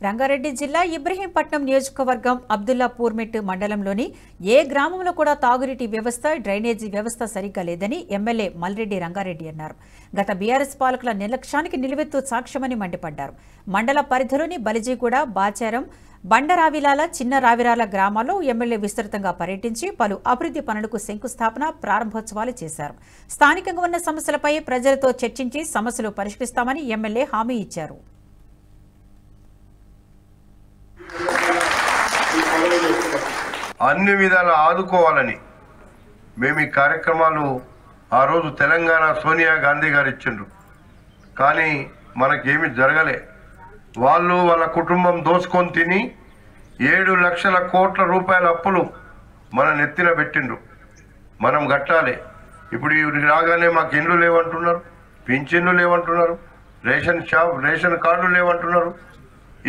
రంగారెడ్డి జిల్లా ఇబ్రహీంపట్నం నియోజకవర్గం అబ్దుల్లాపూర్మెట్ మండలంలోని ఏ గ్రామంలో కూడా తాగునీటి వ్యవస్థ డ్రైనేజీ వ్యవస్థ సరిగ్గా లేదని ఎమ్మెల్యే మల్రెడ్డి రంగారెడ్డి అన్నారు. గత బీఆర్ఎస్ పాలకుల నిర్లక్ష్యానికి నిలువెత్తు సాక్ష్యమని మండిపడ్డారు. మండల పరిధిలోని బలిజీగూడ, బాచారం, బండరావిలాల, చిన్న రావిరాల గ్రామాల్లో ఎమ్మెల్యే విస్తృతంగా పర్యటించి పలు అభివృద్ధి పనులకు శంకుస్థాపన, ప్రారంభోత్సవాలు చేశారు. స్థానికంగా ఉన్న సమస్యలపై ప్రజలతో చర్చించి సమస్యలు పరిష్కరిస్తామని ఎమ్మెల్యే హామీ ఇచ్చారు. అన్ని విధాల ఆదుకోవాలని మేము ఈ కార్యక్రమాలు ఆ రోజు తెలంగాణ సోనియా గాంధీ గారు ఇచ్చిండ్రు. కానీ మనకేమి జరగలే. వాళ్ళు వాళ్ళ కుటుంబం దోసుకొని తిని 7 లక్షల కోట్ల రూపాయల అప్పులు మన నెత్తిన పెట్టిండ్రు. మనం కట్టాలి. ఇప్పుడు ఇవి రాగానే మాకు ఇండ్లు లేవంటున్నారు, పింఛన్లు లేవంటున్నారు, రేషన్ కార్డులు లేవంటున్నారు.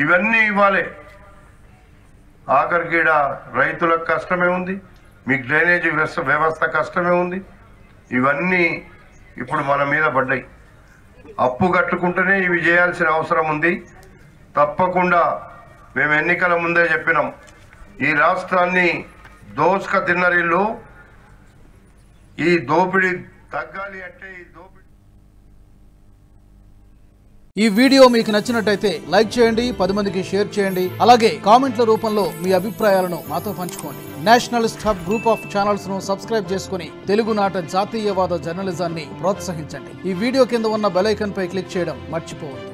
ఇవన్నీ ఇవ్వాలి. ఆఖరికి రైతులకు కష్టమే ఉంది, మీకు డ్రైనేజీ వ్యవస్థ కష్టమే ఉంది. ఇవన్నీ ఇప్పుడు మన మీద పడ్డాయి. అప్పు కట్టుకుంటేనే ఇవి చేయాల్సిన అవసరం ఉంది. తప్పకుండా మేము ఎన్నికల ముందే చెప్పినాం, ఈ రాష్ట్రాన్ని దోసుక తిన్నరిల్లు, ఈ దోపిడీ తగ్గాలి అంటే ఈ వీడియో మీకు నచ్చినట్టయితే లైక్ చేయండి, 10 మందికి షేర్ చేయండి. అలాగే కామెంట్ల రూపంలో మీ అభిప్రాయాలను మాతో పంచుకోండి. Nationalist hub group of channels ను సబ్స్క్రైబ్ చేసుకుని తెలుగునాట జాతీయవాద జర్నలిజాన్ని ప్రోత్సహించండి. ఈ వీడియో కింద ఉన్న బెల్ ఐకాన్ పై క్లిక్ చేయడం మర్చిపోవద్దు.